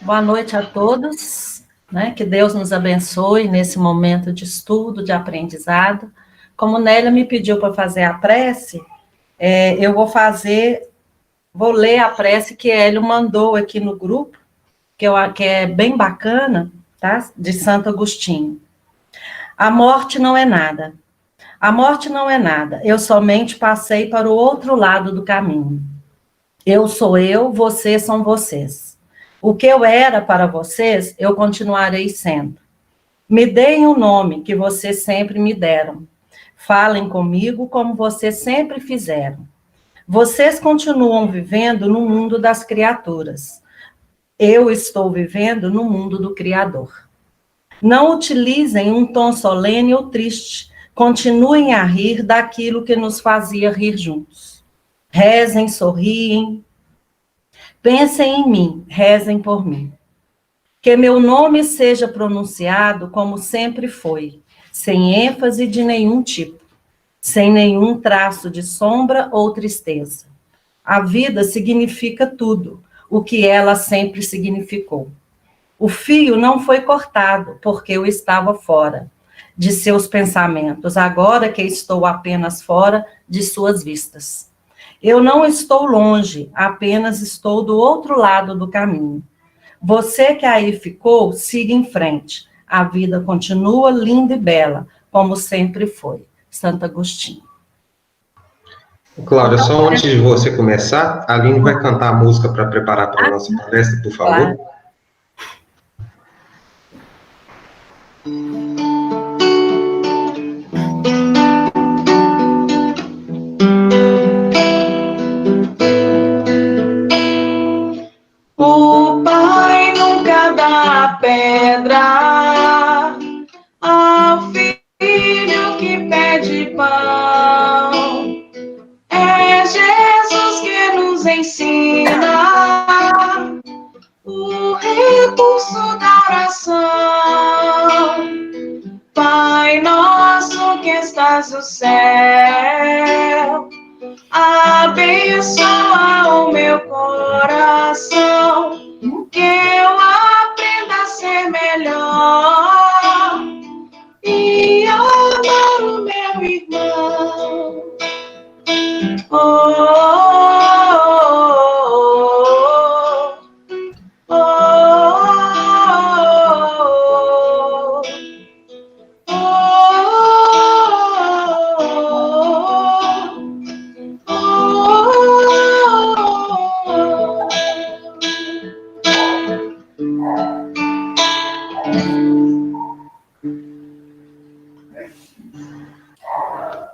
Boa noite a todos, né? Que Deus nos abençoe nesse momento de estudo, de aprendizado. Como Nélia me pediu para fazer a prece, eu vou ler a prece que Hélio mandou aqui no grupo, que é bem bacana, tá? De Santo Agostinho. A morte não é nada. A morte não é nada. Eu somente passei para o outro lado do caminho. Eu sou eu, vocês são vocês. O que eu era para vocês, eu continuarei sendo. Me deem o nome que vocês sempre me deram. Falem comigo como vocês sempre fizeram. Vocês continuam vivendo no mundo das criaturas. Eu estou vivendo no mundo do Criador. Não utilizem um tom solene ou triste. Continuem a rir daquilo que nos fazia rir juntos. Rezem, sorriem. Pensem em mim, rezem por mim. Que meu nome seja pronunciado como sempre foi, sem ênfase de nenhum tipo, sem nenhum traço de sombra ou tristeza. A vida significa tudo, o que ela sempre significou. O fio não foi cortado, porque eu estava fora de seus pensamentos, agora que estou apenas fora de suas vistas. Eu não estou longe, apenas estou do outro lado do caminho. Você que aí ficou, siga em frente. A vida continua linda e bela, como sempre foi. Santo Agostinho. Cláudia, só antes de você começar, a Aline vai cantar a música para preparar para a nossa palestra, por favor. Claro. O pai nunca dá pedra ao filho que pede pão. É Jesus que nos ensina o recurso da oração. Pai nosso que estás no céu, abençoa o meu coração, que eu aprenda a ser melhor e amar o meu irmão. Oh, oh, oh, oh,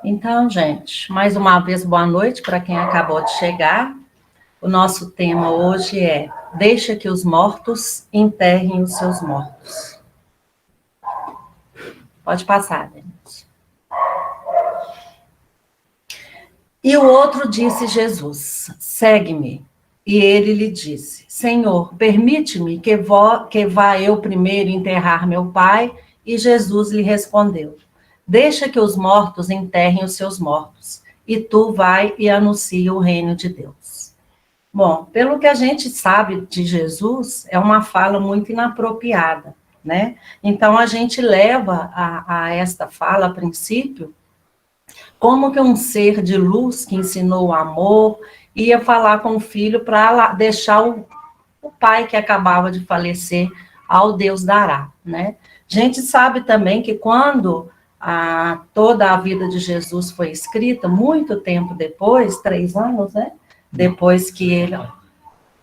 Então, gente, mais uma vez, boa noite para quem acabou de chegar. O nosso tema hoje é: deixa que os mortos enterrem os seus mortos. Pode passar, gente. E o outro disse Jesus: segue-me. E ele lhe disse: Senhor, permite-me que vá eu primeiro enterrar meu pai. E Jesus lhe respondeu: deixa que os mortos enterrem os seus mortos, e tu vai e anuncia o reino de Deus. Bom, pelo que a gente sabe de Jesus, é uma fala muito inapropriada, né? Então, a gente leva a esta fala, a princípio, como que um ser de luz que ensinou o amor ia falar com o filho para deixar o pai que acabava de falecer ao Deus dará, né? A gente sabe também que quando toda a vida de Jesus foi escrita, muito tempo depois, 3 anos, né? Depois que ele...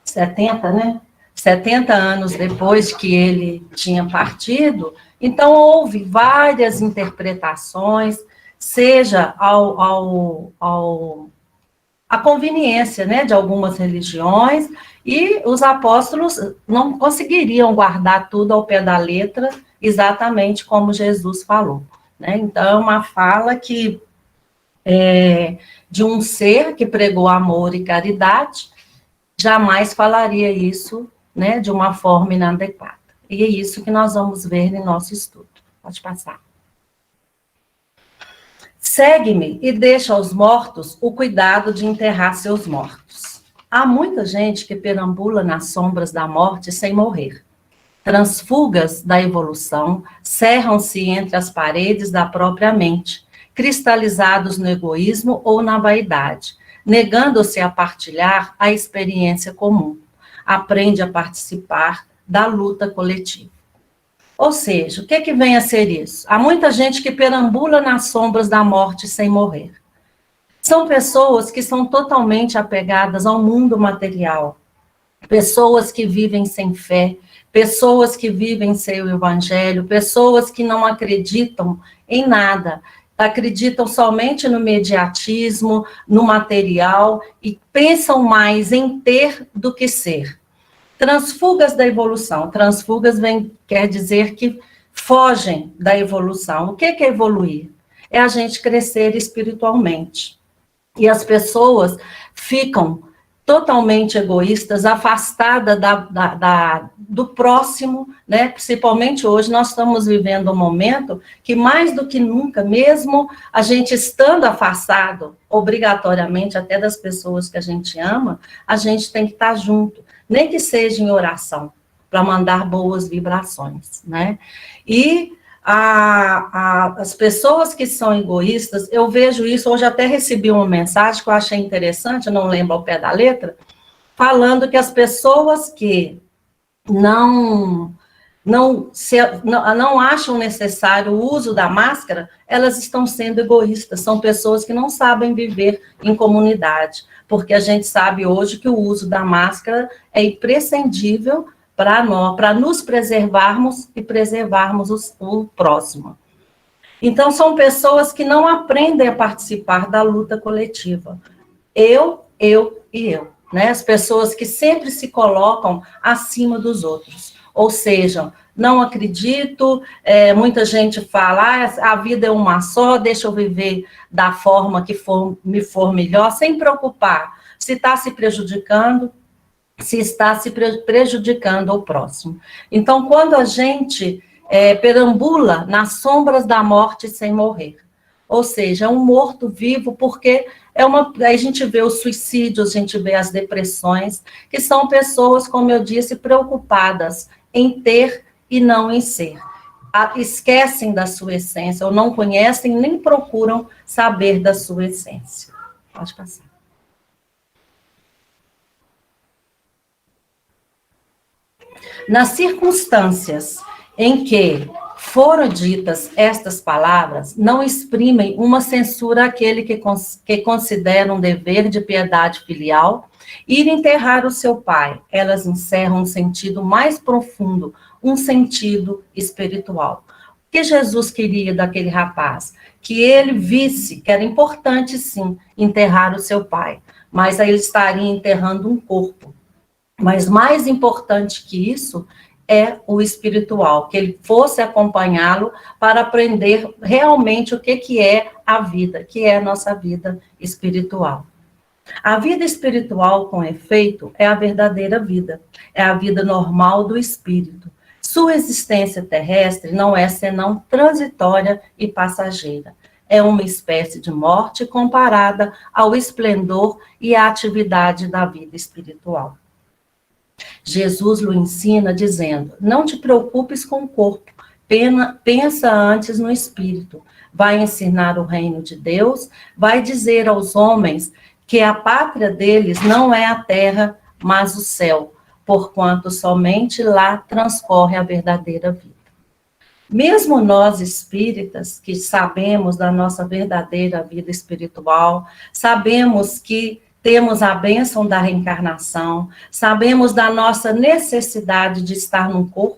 70, né? 70 anos depois que ele tinha partido, então houve várias interpretações, seja a conveniência, né, de algumas religiões, e os apóstolos não conseguiriam guardar tudo ao pé da letra, exatamente como Jesus falou, né? Então, uma fala que de um ser que pregou amor e caridade, jamais falaria isso, né, de uma forma inadequada. E é isso que nós vamos ver no nosso estudo. Pode passar. Segue-me e deixa aos mortos o cuidado de enterrar seus mortos. Há muita gente que perambula nas sombras da morte sem morrer. Transfugas da evolução cerram-se entre as paredes da própria mente, cristalizados no egoísmo ou na vaidade, negando-se a partilhar a experiência comum. Aprende a participar da luta coletiva. Ou seja, o que vem a ser isso? Há muita gente que perambula nas sombras da morte sem morrer. São pessoas que são totalmente apegadas ao mundo material, pessoas que vivem sem fé, pessoas que vivem sem o evangelho, pessoas que não acreditam em nada, acreditam somente no mediatismo, no material e pensam mais em ter do que ser. Transfugas da evolução. Transfugas quer dizer que fogem da evolução. O que é evoluir? É a gente crescer espiritualmente. E as pessoas ficam totalmente egoístas, afastadas do próximo, né? Principalmente hoje, nós estamos vivendo um momento que, mais do que nunca, mesmo a gente estando afastado, obrigatoriamente, até das pessoas que a gente ama, a gente tem que estar junto, nem que seja em oração, para mandar boas vibrações, né? E as pessoas que são egoístas, eu vejo isso, hoje até recebi uma mensagem que eu achei interessante, não lembro ao pé da letra, falando que as pessoas que não acham necessário o uso da máscara, elas estão sendo egoístas, são pessoas que não sabem viver em comunidade, porque a gente sabe hoje que o uso da máscara é imprescindível para nos preservarmos e preservarmos o próximo. Então, são pessoas que não aprendem a participar da luta coletiva. Eu e eu. Né? As pessoas que sempre se colocam acima dos outros. Ou seja, não acredito, muita gente fala, a vida é uma só, deixa eu viver da forma que me for melhor, sem preocupar se está se prejudicando, se está se prejudicando ao próximo. Então, quando a gente perambula nas sombras da morte sem morrer, ou seja, é um morto-vivo, porque aí a gente vê os suicídios, a gente vê as depressões, que são pessoas, como eu disse, preocupadas em ter e não em ser. Esquecem da sua essência, ou não conhecem, nem procuram saber da sua essência. Pode passar. Nas circunstâncias em que foram ditas estas palavras, não exprimem uma censura àquele que considera um dever de piedade filial ir enterrar o seu pai. Elas encerram um sentido mais profundo, um sentido espiritual. O que Jesus queria daquele rapaz? Que ele visse que era importante, sim, enterrar o seu pai, mas aí ele estaria enterrando um corpo. Mas mais importante que isso é o espiritual, que ele fosse acompanhá-lo para aprender realmente o que é a vida, que é a nossa vida espiritual. A vida espiritual, com efeito, é a verdadeira vida, é a vida normal do espírito. Sua existência terrestre não é senão transitória e passageira. É uma espécie de morte comparada ao esplendor e à atividade da vida espiritual. Jesus lhe ensina dizendo, não te preocupes com o corpo, pensa antes no espírito. Vai ensinar o reino de Deus, vai dizer aos homens que a pátria deles não é a terra, mas o céu, porquanto somente lá transcorre a verdadeira vida. Mesmo nós espíritas, que sabemos da nossa verdadeira vida espiritual, sabemos que temos a bênção da reencarnação, sabemos da nossa necessidade de estar num corpo,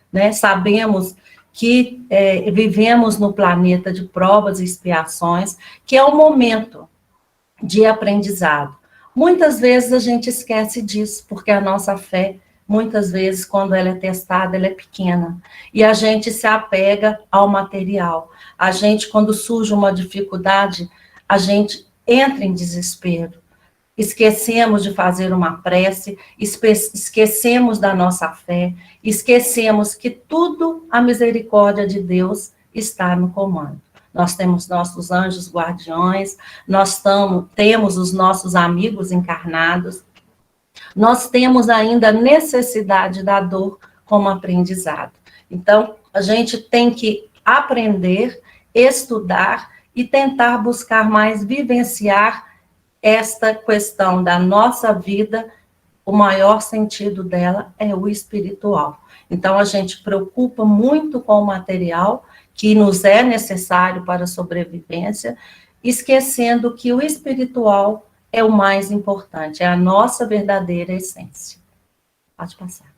né? Sabemos que vivemos no planeta de provas e expiações, que é o momento de aprendizado. Muitas vezes a gente esquece disso, porque a nossa fé, muitas vezes, quando ela é testada, ela é pequena. E a gente se apega ao material. A gente, quando surge uma dificuldade, a gente entra em desespero. Esquecemos de fazer uma prece, esquecemos da nossa fé, esquecemos que tudo a misericórdia de Deus está no comando. Nós temos nossos anjos guardiões, nós temos os nossos amigos encarnados, nós temos ainda a necessidade da dor como aprendizado. Então, a gente tem que aprender, estudar e tentar buscar mais vivenciar esta questão da nossa vida. O maior sentido dela é o espiritual. Então, a gente preocupa muito com o material, que nos é necessário para a sobrevivência, esquecendo que o espiritual é o mais importante, é a nossa verdadeira essência. Pode passar.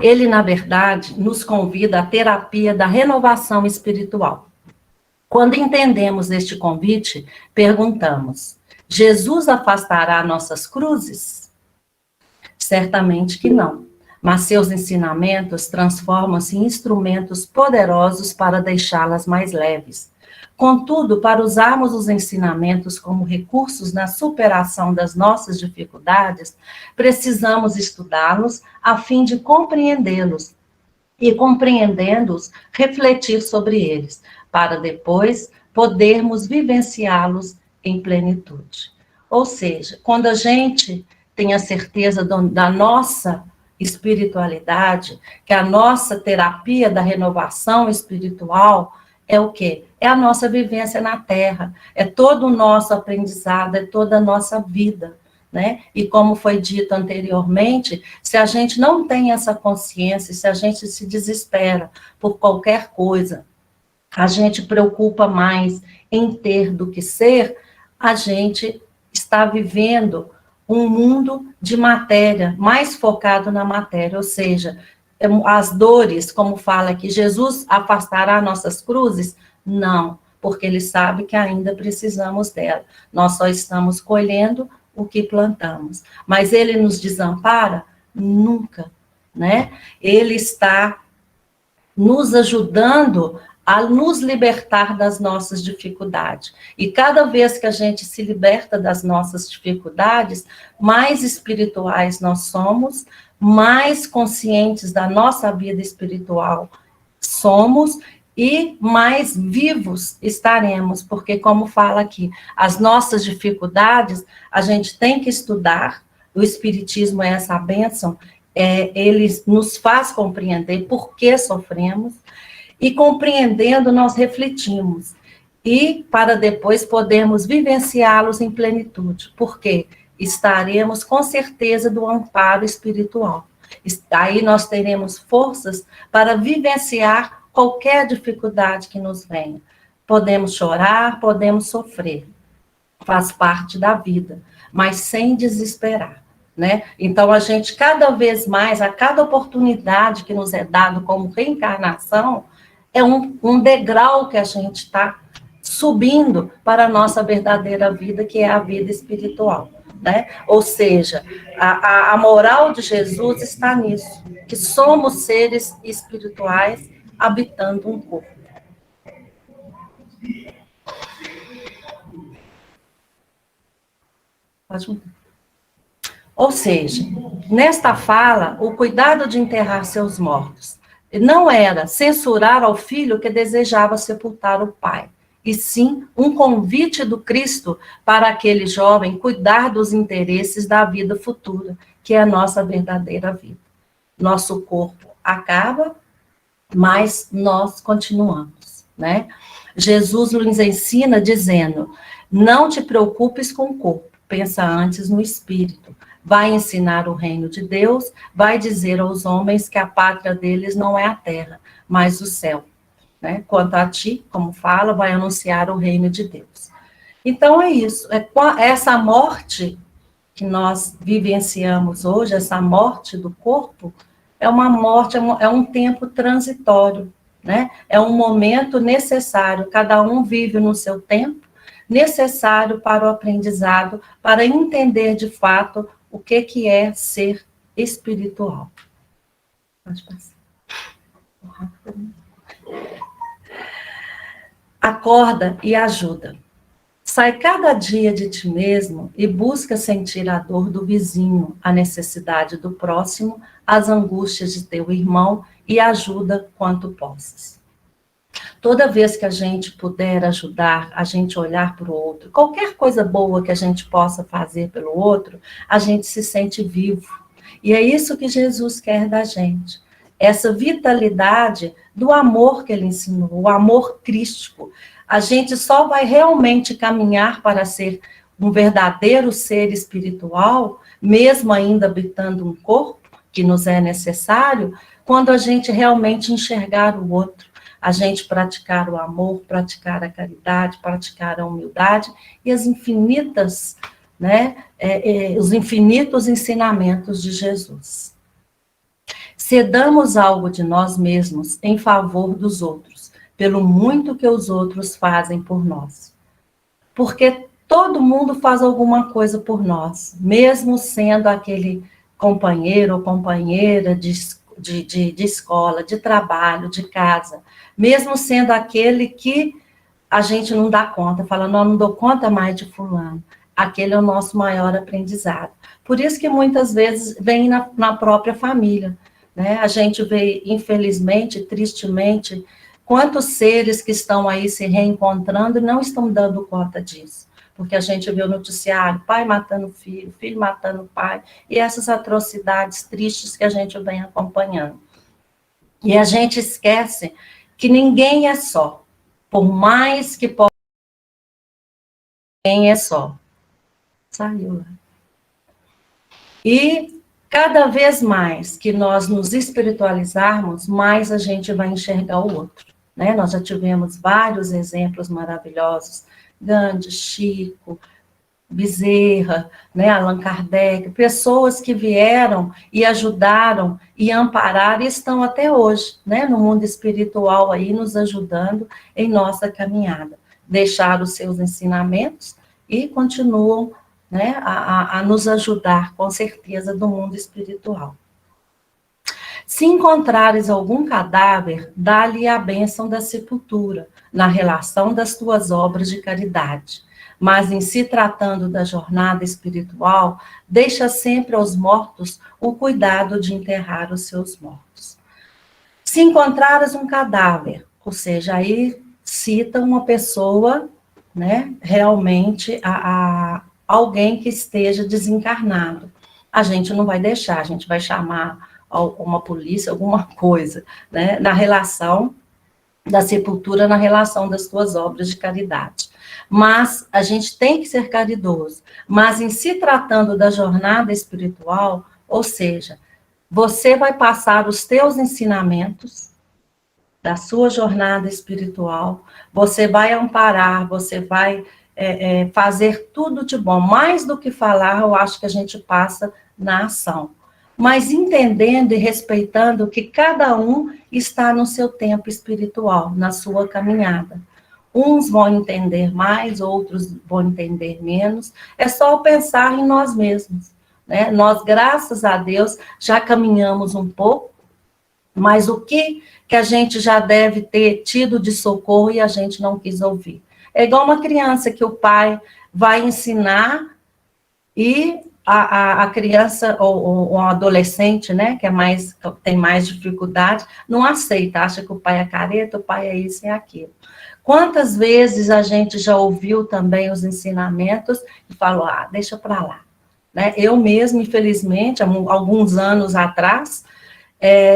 Ele, na verdade, nos convida à terapia da renovação espiritual. Quando entendemos este convite, perguntamos: Jesus afastará nossas cruzes? Certamente que não, mas seus ensinamentos transformam-se em instrumentos poderosos para deixá-las mais leves. Contudo, para usarmos os ensinamentos como recursos na superação das nossas dificuldades, precisamos estudá-los a fim de compreendê-los e, compreendendo-os, refletir sobre eles, para depois podermos vivenciá-los em plenitude. Ou seja, quando a gente tem a certeza da nossa espiritualidade, que a nossa terapia da renovação espiritual é o quê? É a nossa vivência na Terra, é todo o nosso aprendizado, é toda a nossa vida, né? E como foi dito anteriormente, se a gente não tem essa consciência, se a gente se desespera por qualquer coisa, a gente preocupa mais em ter do que ser, a gente está vivendo um mundo de matéria, mais focado na matéria, ou seja, as dores, como fala aqui, Jesus afastará nossas cruzes? Não, porque ele sabe que ainda precisamos dela. Nós só estamos colhendo o que plantamos. Mas ele nos desampara? Nunca, né? Ele está nos ajudando a nos libertar das nossas dificuldades. E cada vez que a gente se liberta das nossas dificuldades, mais espirituais nós somos, mais conscientes da nossa vida espiritual somos e mais vivos estaremos, porque, como fala aqui, as nossas dificuldades a gente tem que estudar. O Espiritismo é essa bênção, ele nos faz compreender por que sofremos, e compreendendo nós refletimos, e para depois podermos vivenciá-los em plenitude, porque estaremos com certeza do amparo espiritual. Aí nós teremos forças para vivenciar qualquer dificuldade que nos venha. Podemos chorar, podemos sofrer, faz parte da vida, mas sem desesperar, né? Então, a gente, cada vez mais, a cada oportunidade que nos é dado como reencarnação, é um degrau que a gente está subindo para a nossa verdadeira vida, que é a vida espiritual, né? Ou seja, a moral de Jesus está nisso, que somos seres espirituais habitando um corpo. Ou seja, nesta fala, o cuidado de enterrar seus mortos não era censurar ao filho que desejava sepultar o pai, e sim um convite do Cristo para aquele jovem cuidar dos interesses da vida futura, que é a nossa verdadeira vida. Nosso corpo acaba, mas nós continuamos, né? Jesus nos ensina dizendo: não te preocupes com o corpo, pensa antes no espírito. Vai ensinar o reino de Deus, vai dizer aos homens que a pátria deles não é a terra, mas o céu. Né? Quanto a ti, como fala, vai anunciar o reino de Deus. Então é isso, essa morte que nós vivenciamos hoje, essa morte do corpo, é uma morte, é um tempo transitório, né? É um momento necessário, cada um vive no seu tempo, necessário para o aprendizado, para entender de fato o que é ser espiritual. Pode passar. Acorda e ajuda. Sai cada dia de ti mesmo e busca sentir a dor do vizinho, a necessidade do próximo, as angústias de teu irmão e ajuda quanto possas. Toda vez que a gente puder ajudar, a gente olhar para o outro, qualquer coisa boa que a gente possa fazer pelo outro, a gente se sente vivo. E é isso que Jesus quer da gente. Essa vitalidade do amor que ele ensinou, o amor crístico. A gente só vai realmente caminhar para ser um verdadeiro ser espiritual, mesmo ainda habitando um corpo, que nos é necessário, quando a gente realmente enxergar o outro, a gente praticar o amor, praticar a caridade, praticar a humildade e as infinitas, os infinitos ensinamentos de Jesus. Cedamos algo de nós mesmos em favor dos outros, pelo muito que os outros fazem por nós. Porque todo mundo faz alguma coisa por nós, mesmo sendo aquele companheiro ou companheira de escola, de trabalho, de casa, mesmo sendo aquele que a gente não dá conta, fala, não dou conta mais de fulano. Aquele é o nosso maior aprendizado. Por isso que muitas vezes vem na própria família, né? A gente vê, infelizmente, tristemente, quantos seres que estão aí se reencontrando e não estão dando conta disso. Porque a gente vê o noticiário, pai matando filho, filho matando pai, e essas atrocidades tristes que a gente vem acompanhando. E a gente esquece que ninguém é só, por mais que possa, ninguém é só. Saiu lá. E cada vez mais que nós nos espiritualizarmos, mais a gente vai enxergar o outro, né? Nós já tivemos vários exemplos maravilhosos, Gandhi, Chico, Bezerra, né, Allan Kardec, pessoas que vieram e ajudaram e ampararam e estão até hoje, né, no mundo espiritual aí, nos ajudando em nossa caminhada. Deixaram os seus ensinamentos e continuam, né, a nos ajudar, com certeza, do mundo espiritual. Se encontrares algum cadáver, dá-lhe a bênção da sepultura, na relação das tuas obras de caridade. Mas em se tratando da jornada espiritual, deixa sempre aos mortos o cuidado de enterrar os seus mortos. Se encontrares um cadáver, ou seja, aí cita uma pessoa, né, realmente alguém que esteja desencarnado. A gente não vai deixar, a gente vai chamar uma polícia, alguma coisa, né, na relação da sepultura, na relação das tuas obras de caridade. Mas a gente tem que ser caridoso. Mas em se tratando da jornada espiritual, ou seja, você vai passar os teus ensinamentos da sua jornada espiritual, você vai amparar, você vai fazer tudo de bom. Mais do que falar, eu acho que a gente passa na ação. Mas entendendo e respeitando que cada um está no seu tempo espiritual, na sua caminhada. Uns vão entender mais, outros vão entender menos. É só pensar em nós mesmos, né? Nós, graças a Deus, já caminhamos um pouco, mas o que a gente já deve ter tido de socorro e a gente não quis ouvir? É igual uma criança que o pai vai ensinar e a criança ou um adolescente, né, que tem mais dificuldade, não aceita, acha que o pai é careta, o pai é isso e aquilo. Quantas vezes a gente já ouviu também os ensinamentos e falou, deixa para lá. Né? Eu mesmo, infelizmente, há alguns anos atrás,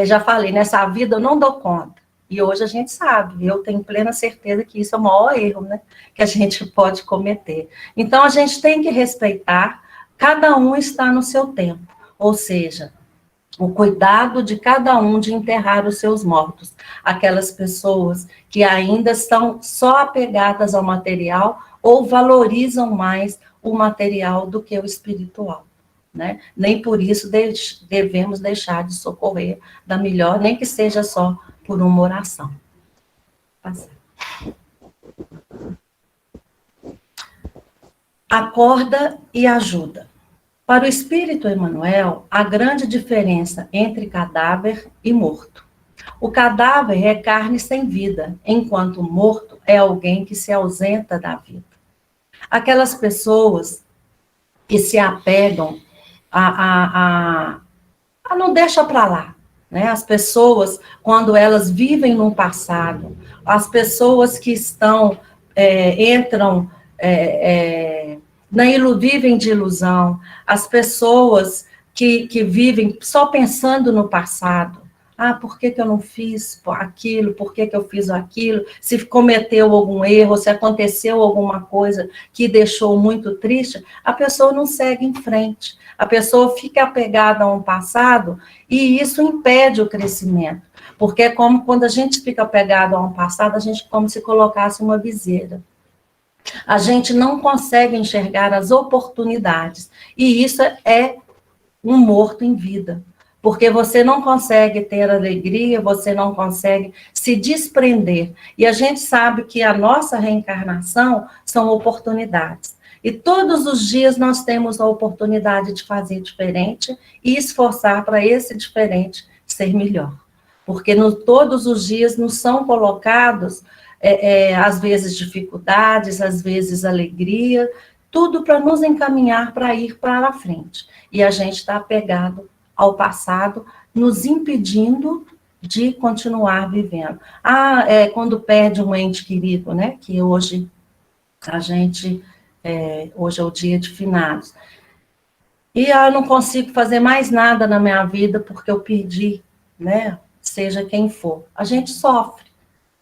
já falei, nessa vida eu não dou conta. E hoje a gente sabe, eu tenho plena certeza que isso é o maior erro, né, que a gente pode cometer. Então, a gente tem que respeitar. Cada um está no seu tempo, ou seja, o cuidado de cada um de enterrar os seus mortos. Aquelas pessoas que ainda estão só apegadas ao material ou valorizam mais o material do que o espiritual, né? Nem por isso devemos deixar de socorrer da melhor, nem que seja só por uma oração. Acorda e ajuda. Para o espírito Emmanuel, a grande diferença entre cadáver e morto. O cadáver é carne sem vida, enquanto o morto é alguém que se ausenta da vida. Aquelas pessoas que se apegam a não deixa para lá, né? As pessoas, quando elas vivem no passado, as pessoas que entram, vivem de ilusão, as pessoas que vivem só pensando no passado. Por que eu não fiz aquilo? Por que eu fiz aquilo? Se cometeu algum erro, se aconteceu alguma coisa que deixou muito triste, a pessoa não segue em frente. A pessoa fica apegada a um passado e isso impede o crescimento. Porque é como quando a gente fica apegado a um passado, a gente como se colocasse uma viseira. A gente não consegue enxergar as oportunidades. E isso é um morto em vida. Porque você não consegue ter alegria, você não consegue se desprender. E a gente sabe que a nossa reencarnação são oportunidades. E todos os dias nós temos a oportunidade de fazer diferente e esforçar para esse diferente ser melhor. Porque todos os dias nos são colocados, às vezes, dificuldades, às vezes, alegria, tudo para nos encaminhar para ir para a frente. E a gente está apegado ao passado, nos impedindo de continuar vivendo. Quando perde um ente querido, né? Que hoje hoje é o dia de finados. E eu não consigo fazer mais nada na minha vida porque eu perdi, né? Seja quem for. A gente sofre.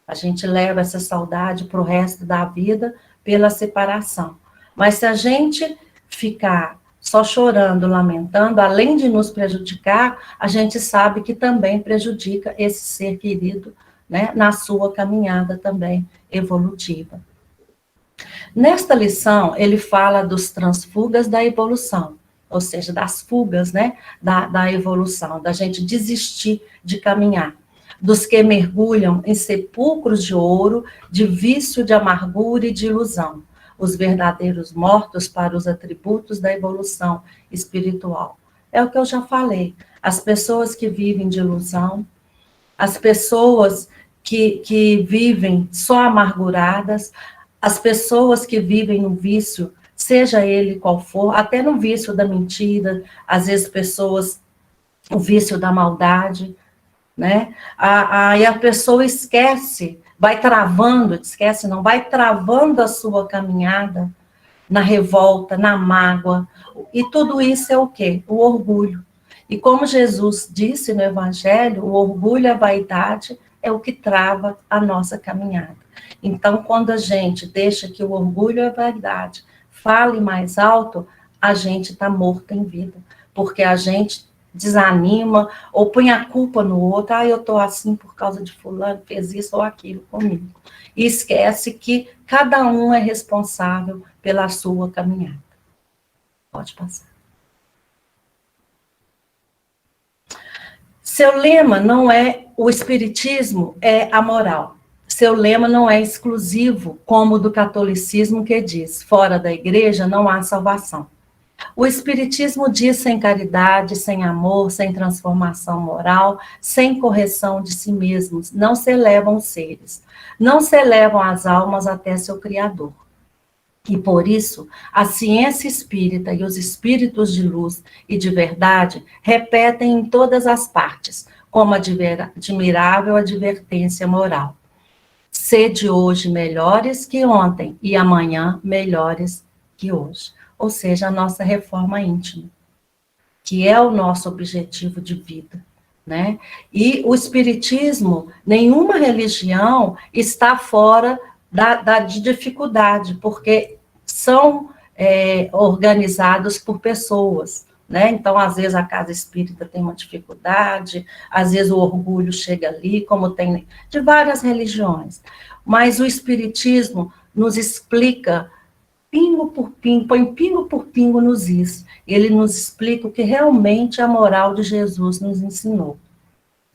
A gente leva essa saudade para o resto da vida pela separação. Mas se a gente ficar só chorando, lamentando, além de nos prejudicar, a gente sabe que também prejudica esse ser querido, né, na sua caminhada também evolutiva. Nesta lição, ele fala dos transfugas da evolução, ou seja, das fugas, né, da evolução, da gente desistir de caminhar, dos que mergulham em sepulcros de ouro, de vício, de amargura e de ilusão, os verdadeiros mortos para os atributos da evolução espiritual. É o que eu já falei. As pessoas que vivem de ilusão, as pessoas que vivem só amarguradas, as pessoas que vivem no vício, seja ele qual for, até no vício da mentira, às vezes o vício da maldade, né? E a pessoa esquece, vai travando a sua caminhada na revolta, na mágoa, e tudo isso é o quê? O orgulho. E como Jesus disse no Evangelho, o orgulho e a vaidade é o que trava a nossa caminhada. Então, quando a gente deixa que o orgulho e a vaidade fale mais alto, a gente está morto em vida, porque a gente desanima ou põe a culpa no outro, eu estou assim por causa de fulano, fez isso ou aquilo comigo. E esquece que cada um é responsável pela sua caminhada. Pode passar. Seu lema não é o espiritismo, é a moral. Seu lema não é exclusivo, como o do catolicismo que diz, fora da igreja não há salvação. O espiritismo diz sem caridade, sem amor, sem transformação moral, sem correção de si mesmos, não se elevam os seres, não se elevam as almas até seu Criador. E por isso, a ciência espírita e os espíritos de luz e de verdade repetem em todas as partes, como admirável advertência moral. Sede hoje melhores que ontem e amanhã melhores que hoje. Ou seja, a nossa reforma íntima, que é o nosso objetivo de vida, né? E o espiritismo, nenhuma religião está fora de dificuldade, porque são organizados por pessoas, né? Então, às vezes, a casa espírita tem uma dificuldade, às vezes o orgulho chega ali, como tem de várias religiões. Mas o espiritismo nos explica pingo por pingo, põe pingo por pingo nos is. Ele nos explica o que realmente a moral de Jesus nos ensinou.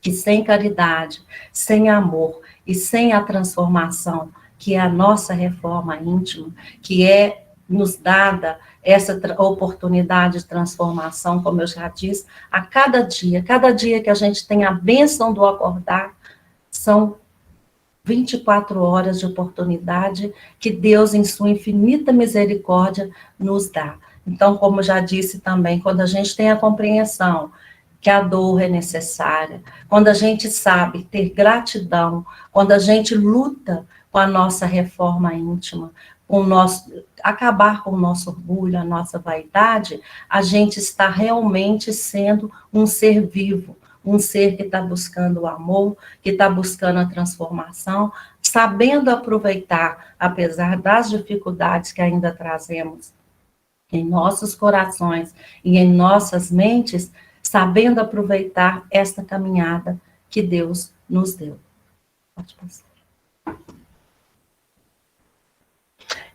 Que sem caridade, sem amor e sem a transformação, que é a nossa reforma íntima, que é nos dada essa oportunidade de transformação, como eu já disse, a cada dia que a gente tem a bênção do acordar, são 24 horas de oportunidade que Deus, em sua infinita misericórdia, nos dá. Então, como já disse também, quando a gente tem a compreensão que a dor é necessária, quando a gente sabe ter gratidão, quando a gente luta com a nossa reforma íntima, acabar com o nosso orgulho, a nossa vaidade, a gente está realmente sendo um ser vivo, um ser que está buscando o amor, que está buscando a transformação, sabendo aproveitar, apesar das dificuldades que ainda trazemos em nossos corações e em nossas mentes, sabendo aproveitar esta caminhada que Deus nos deu. Pode passar.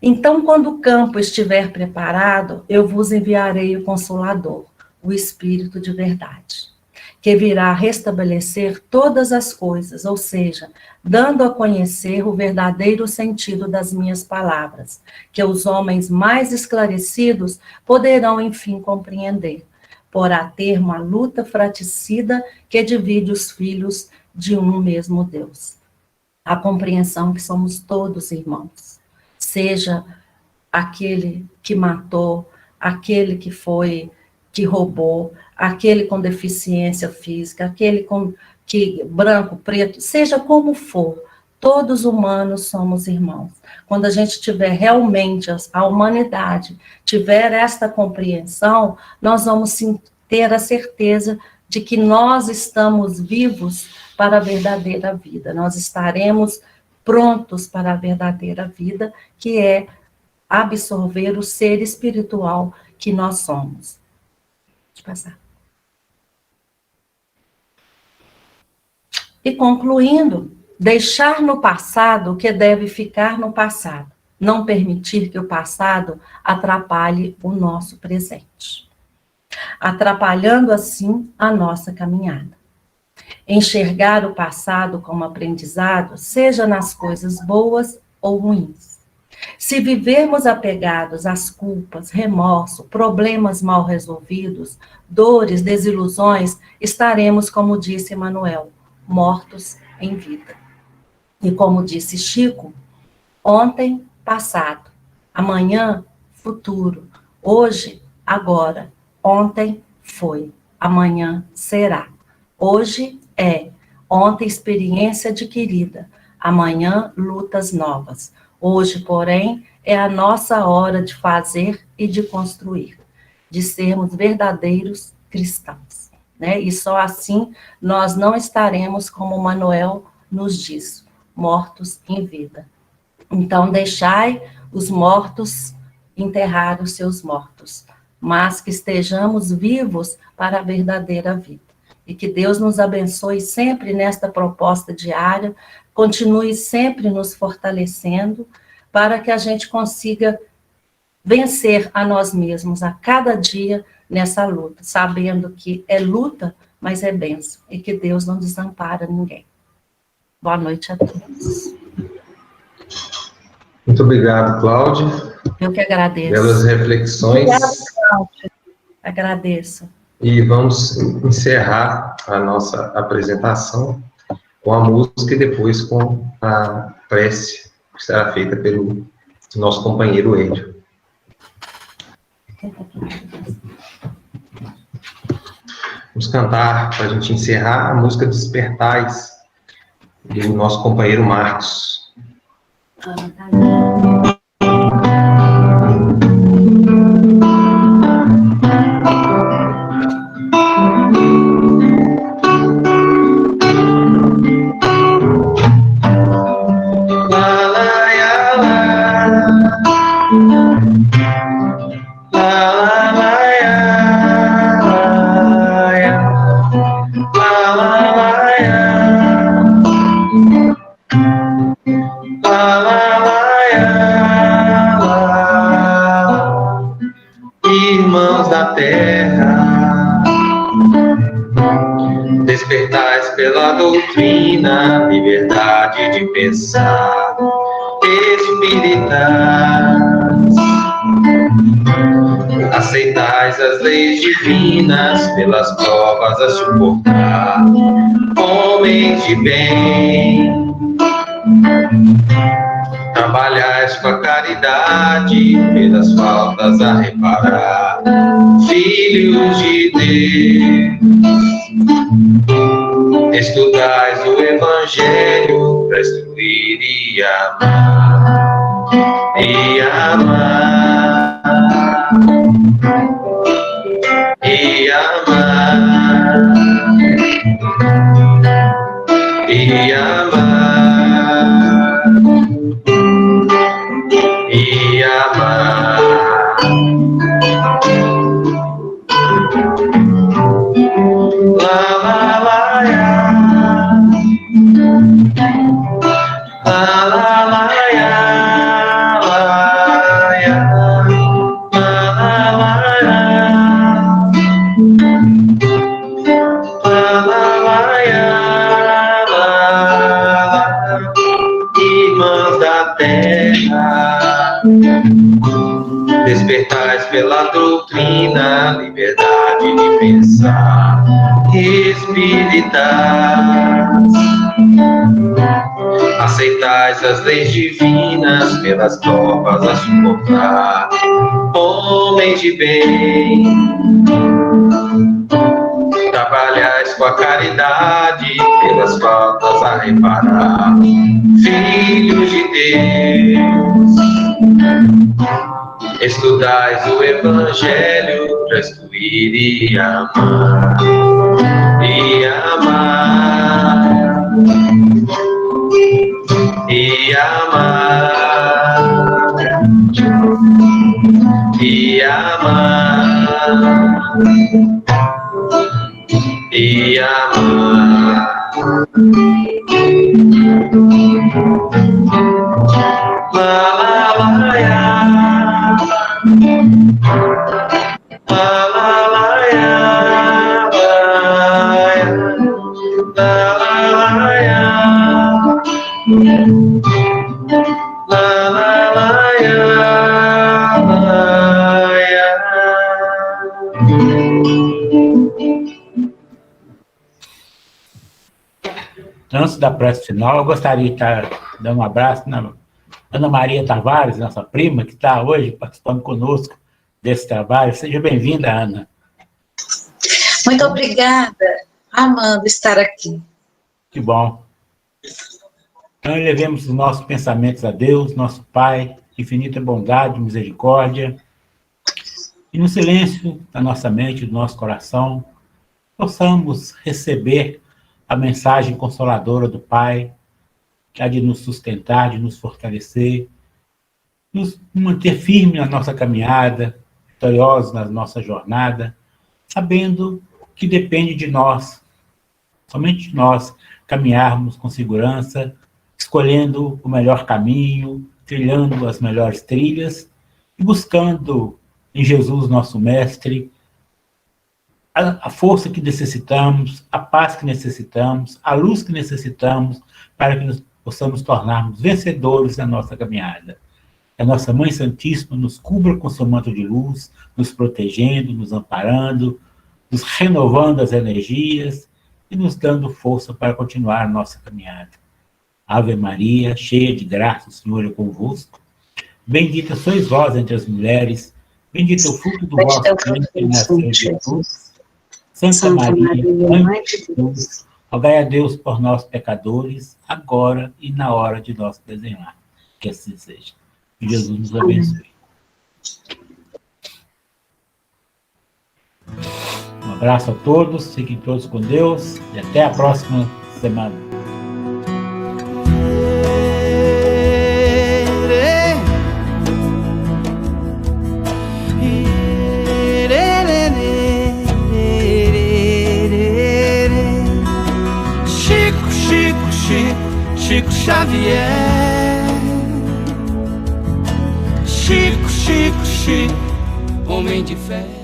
Então, quando o campo estiver preparado, eu vos enviarei o Consolador, o Espírito de verdade, que virá restabelecer todas as coisas, ou seja, dando a conhecer o verdadeiro sentido das minhas palavras, que os homens mais esclarecidos poderão, enfim, compreender, porá termo a luta fratricida que divide os filhos de um mesmo Deus. A compreensão que somos todos irmãos, seja aquele que matou, aquele que roubou, aquele com deficiência física, aquele branco, preto, seja como for, todos humanos somos irmãos. Quando a gente tiver realmente, a humanidade tiver esta compreensão, nós vamos ter a certeza de que nós estamos vivos para a verdadeira vida. Nós estaremos prontos para a verdadeira vida, que é absorver o ser espiritual que nós somos. Deixa eu passar. E concluindo, deixar no passado o que deve ficar no passado. Não permitir que o passado atrapalhe o nosso presente, atrapalhando assim a nossa caminhada. Enxergar o passado como aprendizado, seja nas coisas boas ou ruins. Se vivermos apegados às culpas, remorso, problemas mal resolvidos, dores, desilusões, estaremos, como disse Emmanuel, mortos em vida. E como disse Chico, ontem, passado, amanhã, futuro, hoje, agora, ontem foi, amanhã será. Hoje é, ontem experiência adquirida, amanhã lutas novas. Hoje, porém, é a nossa hora de fazer e de construir, de sermos verdadeiros cristãos, né? E só assim nós não estaremos, como Manuel nos diz, mortos em vida. Então, deixai os mortos enterrar os seus mortos, mas que estejamos vivos para a verdadeira vida. E que Deus nos abençoe sempre nesta proposta diária, continue sempre nos fortalecendo, para que a gente consiga vencer a nós mesmos a cada dia nessa luta, sabendo que é luta, mas é bênção, e que Deus não desampara ninguém. Boa noite a todos. Muito obrigado, Cláudia. Eu que agradeço. Belas reflexões. Obrigada, Cláudia. Agradeço. E vamos encerrar a nossa apresentação com a música e depois com a prece que será feita pelo nosso companheiro Endio. Vamos cantar, para a gente encerrar, a música Despertais, do nosso companheiro Marcos. Irmãos da terra, despertais pela doutrina, liberdade de pensar, espíritas, aceitais as leis divinas, pelas provas a suportar, homens de bem. Trabalhais com a caridade, pelas faltas a reparar, filhos de Deus. Deus. Estudais o Evangelho para instruir e amar. E amar. E amar. E amar. E amar. La la la ya. La la la ya. La ya. La la la ya. La la la ya. La la. Irmãs da terra, despertais pela doutrina, liberdade de pensar, espíritas. Aceitais as leis divinas, pelas provas a suportar, homens de bem. Trabalhais com a caridade, pelas faltas a reparar, filhos de Deus. Estudais o Evangelho para instruir e amar. E amar. E amar. E amar. E amar. La la la ya. La la la ya. La la ya. La la la ya. Antes da prece final, eu gostaria de estar dando um abraço na Ana Maria Tavares, nossa prima, que está hoje participando conosco desse trabalho. Seja bem-vinda, Ana. Muito obrigada, amando estar aqui. Que bom. Então, elevemos os nossos pensamentos a Deus, nosso Pai, infinita bondade, misericórdia, e no silêncio da nossa mente, do nosso coração, possamos receber a mensagem consoladora do Pai, que há de nos sustentar, de nos fortalecer, nos manter firme na nossa caminhada, vitoriosos na nossa jornada, sabendo que depende de nós, somente de nós, caminharmos com segurança, escolhendo o melhor caminho, trilhando as melhores trilhas e buscando em Jesus, nosso Mestre, a força que necessitamos, a paz que necessitamos, a luz que necessitamos para que nos possamos tornarmos vencedores na nossa caminhada. Que a nossa Mãe Santíssima nos cubra com seu manto de luz, nos protegendo, nos amparando, nos renovando as energias e nos dando força para continuar a nossa caminhada. Ave Maria, cheia de graça, o Senhor é convosco. Bendita sois vós entre as mulheres, bendito é o fruto do vosso ventre, Jesus. Santa Maria, Mãe de Deus, rogai a Deus por nós pecadores, agora e na hora de nosso desenhar. Que assim seja. Que Jesus nos abençoe. Um abraço a todos, fiquem todos com Deus e até a próxima semana. Chico Xavier, Chico, homem de fé.